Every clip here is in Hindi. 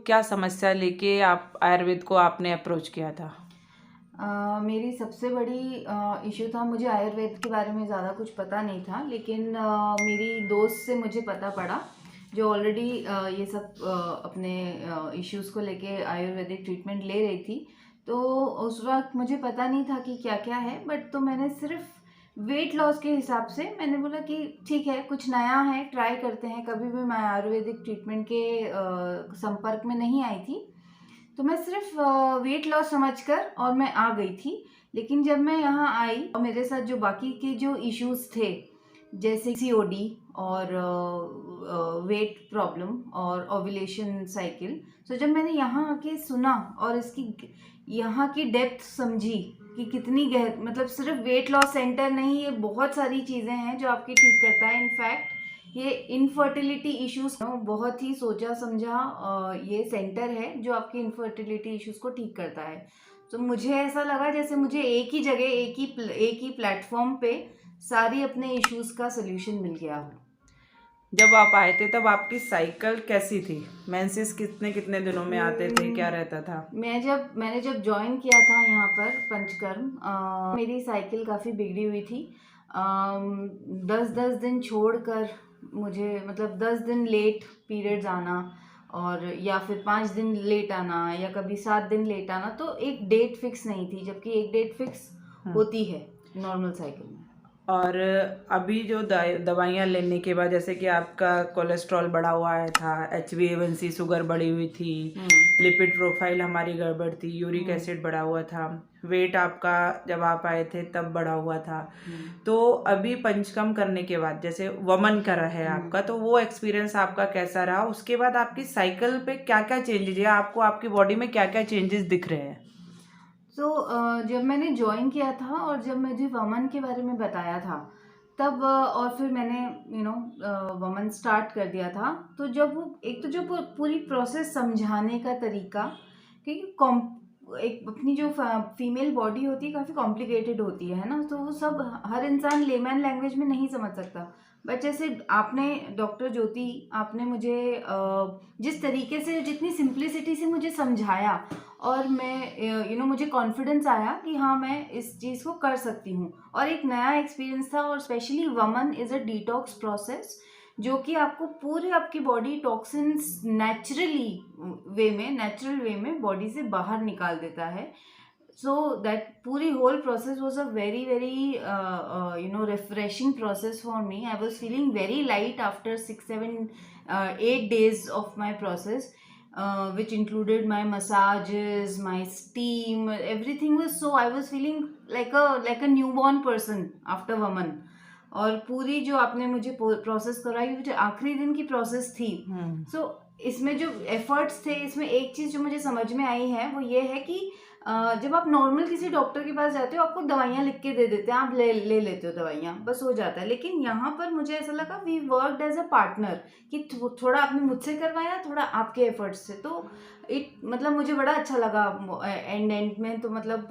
क्या समस्या लेके आप आयुर्वेद को आपने अप्रोच किया था? मेरी सबसे बड़ी इशू था, मुझे आयुर्वेद के बारे में ज़्यादा कुछ पता नहीं था, लेकिन मेरी दोस्त से मुझे पता पड़ा जो ऑलरेडी ये सब अपने इश्यूज़ को लेके आयुर्वेदिक ट्रीटमेंट ले रही थी। तो उस वक्त मुझे पता नहीं था कि क्या क्या है, बट तो मैंने सिर्फ वेट लॉस के हिसाब से मैंने बोला कि ठीक है, कुछ नया है, ट्राई करते हैं। कभी भी मैं आयुर्वेदिक ट्रीटमेंट के संपर्क में नहीं आई थी, तो मैं सिर्फ वेट लॉस समझकर और मैं आ गई थी। लेकिन जब मैं यहाँ आई और मेरे साथ जो बाकी के जो इश्यूज थे, जैसे सीओडी और वेट प्रॉब्लम और ओव्यूलेशन साइकिल, तो जब मैंने यहाँ आके सुना और इसकी यहाँ की डेप्थ समझी कि कितनी गहर, मतलब सिर्फ वेट लॉस सेंटर नहीं, ये बहुत सारी चीज़ें हैं जो आपकी ठीक करता है। इनफैक्ट ये इनफर्टिलिटी इश्यूज बहुत ही सोचा समझा ये सेंटर है जो आपके इनफर्टिलिटी इश्यूज को ठीक करता है। तो मुझे ऐसा लगा जैसे मुझे एक ही जगह, एक ही प्लेटफॉर्म पे सारी अपने इश्यूज का सोल्यूशन मिल गया। जब आप आए थे तब आपकी साइकिल कैसी थी? मेंसेस कितने कितने दिनों में आते थे, क्या रहता था? मैंने जब ज्वाइन किया था यहाँ पर पंचकर्म, मेरी साइकिल काफ़ी बिगड़ी हुई थी। 10-10 दिन छोड़कर मुझे, मतलब 10 दिन लेट पीरियड्स आना, और या फिर 5 दिन लेट आना, या कभी 7 दिन लेट आना। तो एक डेट फिक्स नहीं थी, जबकि एक डेट फिक्स होती है नॉर्मल साइकिल में। और अभी जो दवाइयाँ लेने के बाद, जैसे कि आपका कोलेस्ट्रॉल बढ़ा हुआ आया था, HbA1c शुगर बढ़ी हुई थी, लिपिड प्रोफाइल हमारी गड़बड़ थी, यूरिक एसिड बढ़ा हुआ था, वेट आपका जब आप आए थे तब बढ़ा हुआ था। तो अभी पंचकर्म करने के बाद, जैसे वमन करा है आपका, तो वो एक्सपीरियंस आपका कैसा रहा? उसके बाद आपकी साइकिल पे क्या क्या चेंजेस है, आपको आपकी बॉडी में क्या क्या चेंजेस दिख रहे हैं? तो जब मैंने ज्वाइन किया था और जब मुझे वमन के बारे में बताया था, तब और फिर मैंने वमन स्टार्ट कर दिया था। तो जब वो एक तो जो पूरी प्रोसेस समझाने का तरीका, क्योंकि एक अपनी जो फीमेल बॉडी होती है काफ़ी कॉम्प्लिकेटेड होती है ना, तो वो सब हर इंसान लेमैन लैंग्वेज में नहीं समझ सकता। बट जैसे आपने, डॉक्टर ज्योति, आपने मुझे जिस तरीके से, जितनी सिंप्लिसिटी से मुझे समझाया, और मैं मुझे कॉन्फिडेंस आया कि हाँ, मैं इस चीज़ को कर सकती हूँ। और एक नया एक्सपीरियंस था। और स्पेशली वमन इज़ अ डिटॉक्स प्रोसेस, जो कि आपको पूरे आपकी बॉडी टॉक्सिन्स नेचुरल वे में बॉडी से बाहर निकाल देता है। So that पूरी whole process was a very very refreshing process for me. I was feeling very light after 6, 7, 8 days of my process, which included my massages, my steam, everything was so, I was feeling like a newborn person after Vaman. और पूरी जो आपने मुझे प्रोसेस कराई, जो आखिरी दिन की प्रोसेस थी, सो इसमें जो एफर्ट्स थे, इसमें एक चीज़ जो मुझे समझ में आई है वो ये है कि जब आप नॉर्मल किसी डॉक्टर के पास जाते हो, आपको दवाइयाँ लिख के दे देते हैं, आप ले लेते हो दवाइयाँ, बस हो जाता है। लेकिन यहाँ पर मुझे ऐसा लगा we worked as a partner, कि थोड़ा आपने मुझसे करवाया, थोड़ा आपके एफर्ट्स से। तो मतलब मुझे बड़ा अच्छा लगा एंड में। तो मतलब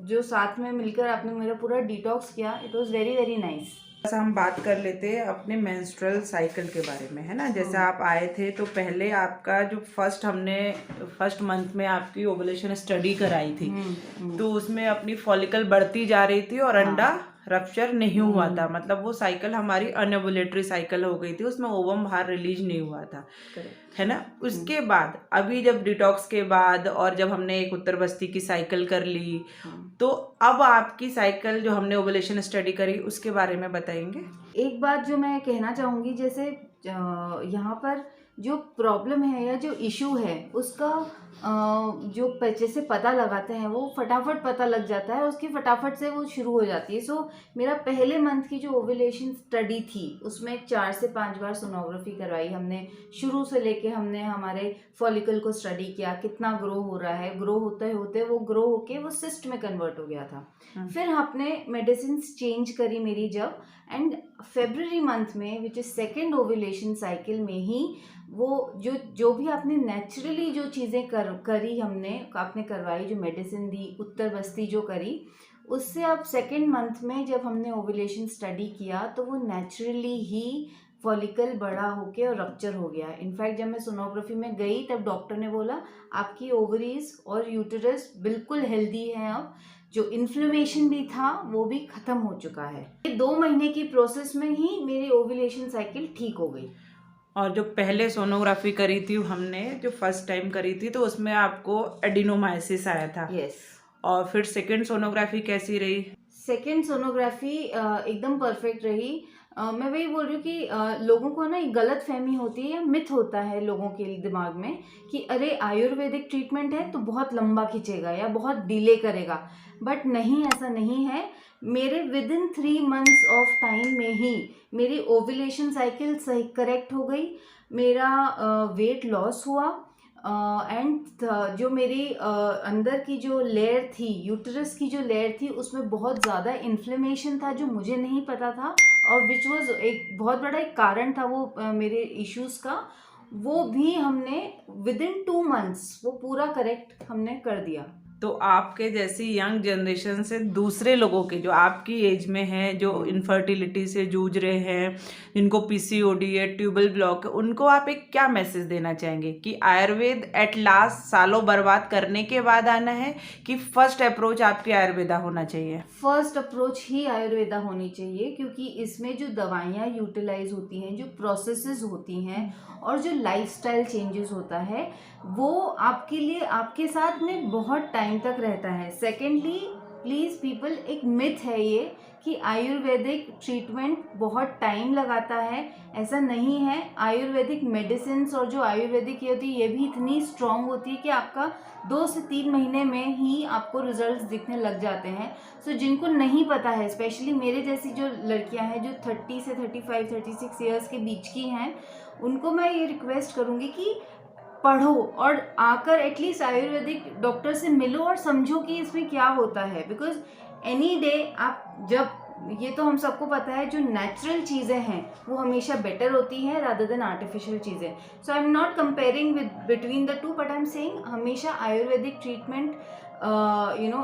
जो साथ में मिलकर आपने मेरा पूरा डिटॉक्स किया, it was very very nice. बस हम बात कर लेते हैं अपने मेंस्ट्रुअल साइकिल के बारे में, है ना। जैसे आप आए थे तो पहले आपका जो फर्स्ट मंथ में आपकी ओवुलेशन स्टडी कराई थी, तो उसमें अपनी फॉलिकल बढ़ती जा रही थी और अंडा रप्चर नहीं हुआ था। मतलब वो साइकिल हमारी अनओवुलेटरी साइकिल हो गई थी, उसमें ओवम बाहर रिलीज नहीं हुआ था, है ना। उसके बाद अभी जब डिटॉक्स के बाद और जब हमने एक उत्तर बस्ती की साइकिल कर ली, तो अब आपकी साइकिल जो हमने ओवुलेशन स्टडी करी उसके बारे में बताएंगे। एक बात जो मैं कहना चाहूँगी, जैसे यहाँ पर जो प्रॉब्लम है या जो इशू है, उसका जो जैसे पता लगाते हैं, वो फटाफट पता लग जाता है, उसकी फटाफट से वो शुरू हो जाती है। सो मेरा पहले मंथ की जो ओवुलेशन स्टडी थी, उसमें 4 से 5 बार सोनोग्राफी करवाई हमने। शुरू से लेके हमने हमारे फॉलिकल को स्टडी किया, कितना ग्रो हो रहा है, ग्रो होते होते वो ग्रो होके वो सिस्ट में कन्वर्ट हो गया था। फिर हमने मेडिसिन चेंज करी मेरी जब, एंड फेब्रुअरी मंथ में, which is second ovulation cycle में ही, वो जो भी आपने नेचुरली जो चीज़ें करी आपने करवाई, जो मेडिसिन दी, उत्तर बस्ती जो करी, उससे अब सेकेंड मंथ में जब हमने ओवुलेशन स्टडी किया, तो वो नेचुरली ही फॉलिकल बड़ा होके और रप्चर हो गया है। इनफैक्ट जब मैं सोनोग्राफी में गई तब डॉक्टर ने बोला आपकी ओवरीज और यूटेरस बिल्कुल हेल्दी है, अब जो इन्फ्लेमेशन भी था वो भी खत्म हो चुका है। 2 महीने की प्रोसेस में ही मेरी ओव्यूलेशन साइकिल ठीक हो गई। और जो पहले सोनोग्राफी करी थी हमने, जो फर्स्ट टाइम करी थी, तो उसमें आपको एडिनोमाइसिस आया था। यस। और फिर सेकंड सोनोग्राफी कैसी रही? सेकेंड सोनोग्राफी एकदम परफेक्ट रही। मैं वही बोल रही हूँ कि लोगों को ना एक गलत फहमी होती है या मिथ होता है लोगों के दिमाग में कि अरे आयुर्वेदिक ट्रीटमेंट है तो बहुत लंबा खींचेगा या बहुत डिले करेगा, बट नहीं, ऐसा नहीं है। मेरे with in 3 months of time में ही मेरी ओव्यूलेशन साइकिल सही करेक्ट हो गई, मेरा वेट लॉस हुआ, एंड जो मेरी अंदर की जो लेयर थी, यूटरस की जो लेयर थी, उसमें बहुत ज़्यादा इन्फ्लेमेशन था जो मुझे नहीं पता था, और विच वॉज एक बहुत बड़ा एक कारण था वो मेरे इश्यूज़ का। वो भी हमने विद इन 2 मंथ्स वो पूरा करेक्ट हमने कर दिया। तो आपके जैसी यंग जनरेशन से दूसरे लोगों के जो आपकी एज में हैं, जो इनफर्टिलिटी से जूझ रहे हैं, जिनको पीसीओडी है, ट्यूबल ब्लॉक है, उनको आप एक क्या मैसेज देना चाहेंगे कि आयुर्वेद एट लास्ट सालों बर्बाद करने के बाद आना है कि फर्स्ट अप्रोच आपकी आयुर्वेदा होना चाहिए? फर्स्ट अप्रोच ही आयुर्वेदा होनी चाहिए, क्योंकि इसमें जो दवाइयाँ यूटिलाइज होती हैं, जो प्रोसेसेस होती हैं और जो लाइफस्टाइल चेंजेस होता है, वो आपके लिए आपके साथ में बहुत टाइम तक रहता है। सेकेंडली, प्लीज़ पीपल, एक मिथ है ये कि आयुर्वेदिक ट्रीटमेंट बहुत टाइम लगाता है, ऐसा नहीं है। आयुर्वेदिक मेडिसिन और जो आयुर्वेदिक ये होती है, ये भी इतनी स्ट्रॉन्ग होती है कि आपका 2 से 3 महीने में ही आपको रिजल्ट्स दिखने लग जाते हैं। सो जिनको नहीं पता है, स्पेशली मेरे जैसी जो लड़कियां हैं जो 30 से 35, 36 ईयर्स के बीच की हैं, उनको मैं ये रिक्वेस्ट करूँगी कि पढ़ो और आकर एटलीस्ट आयुर्वेदिक डॉक्टर से मिलो और समझो कि इसमें क्या होता है। बिकॉज एनी डे आप जब, ये तो हम सबको पता है, जो नेचुरल चीज़ें हैं वो हमेशा बेटर होती हैं रादर देन आर्टिफिशियल चीज़ें। So I am not comparing with between the two, but I am saying हमेशा आयुर्वेदिक ट्रीटमेंट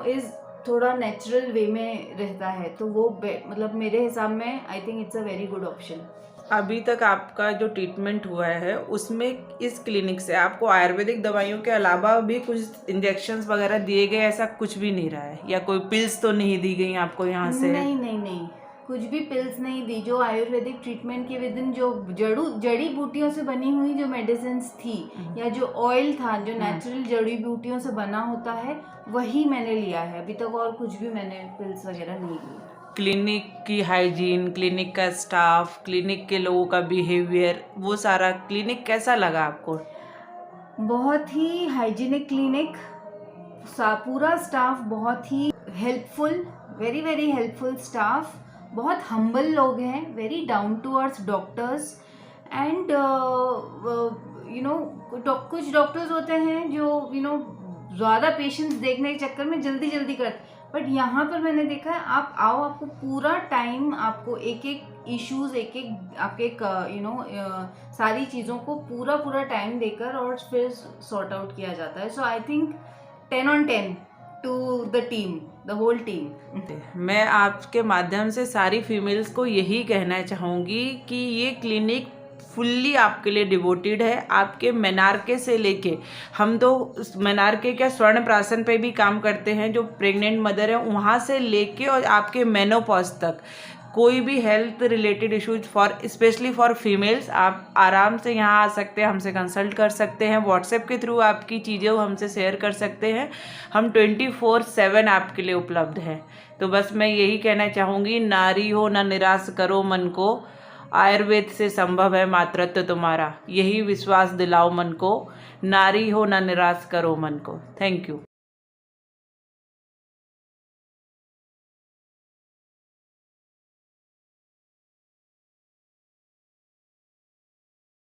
इज़ थोड़ा नेचुरल वे में रहता है, तो वो मतलब मेरे हिसाब में I think it's a very good option. अभी तक आपका जो ट्रीटमेंट हुआ है उसमें इस क्लिनिक से आपको आयुर्वेदिक दवाइयों के अलावा भी कुछ इंजेक्शंस वगैरह दिए गए, ऐसा कुछ भी नहीं रहा है? या कोई पिल्स तो नहीं दी गई आपको यहाँ से? नहीं नहीं नहीं, कुछ भी पिल्स नहीं दी। जो आयुर्वेदिक ट्रीटमेंट के विद इन जो जड़ी बूटियों से बनी हुई जो मेडिसिन थी या जो ऑयल था जो नेचुरल जड़ी बूटियों से बना होता है, वही मैंने लिया है अभी तक, और कुछ भी मैंने पिल्स वगैरह नहीं ली। क्लिनिक की हाइजीन, क्लिनिक का स्टाफ, क्लिनिक के लोगों का बिहेवियर, वो सारा क्लिनिक कैसा लगा आपको? बहुत ही हाइजीनिक क्लिनिक, पूरा स्टाफ बहुत ही helpful, very very helpful staff, बहुत हम्बल लोग हैं, very down to earth doctors. And कुछ डॉक्टर्स होते हैं जो ज़्यादा पेशेंट्स देखने के चक्कर में जल्दी जल्दी करते, बट यहाँ पर मैंने देखा है आप आओ, आपको पूरा टाइम, आपको एक एक इश्यूज, एक एक आपके सारी चीज़ों को पूरा टाइम देकर और फिर सॉर्ट आउट किया जाता है। So I think 10 on 10 to the team, the whole team. मैं आपके माध्यम से सारी फीमेल्स को यही कहना चाहूँगी कि ये क्लिनिक फुल्ली आपके लिए डिवोटेड है। आपके मेनार्के से लेके, हम तो मेनार्के क्या स्वर्ण प्राशन पे भी काम करते हैं, जो प्रेग्नेंट मदर है वहाँ से लेके और आपके मेनोपॉज तक कोई भी health related issues for specially for females, आप आराम से यहाँ आ सकते हैं, हमसे कंसल्ट कर सकते हैं। व्हाट्सएप के थ्रू आपकी चीज़ें वो हमसे शेयर कर सकते हैं। हम 24/7 आपके लिए उपलब्ध हैं। तो बस मैं यही कहना चाहूँगी, नारी हो ना निराश करो मन को, आयुर्वेद से संभव है मातृत्व तुम्हारा, यही विश्वास दिलाओ मन को। नारी हो ना निराश करो मन को। Thank you.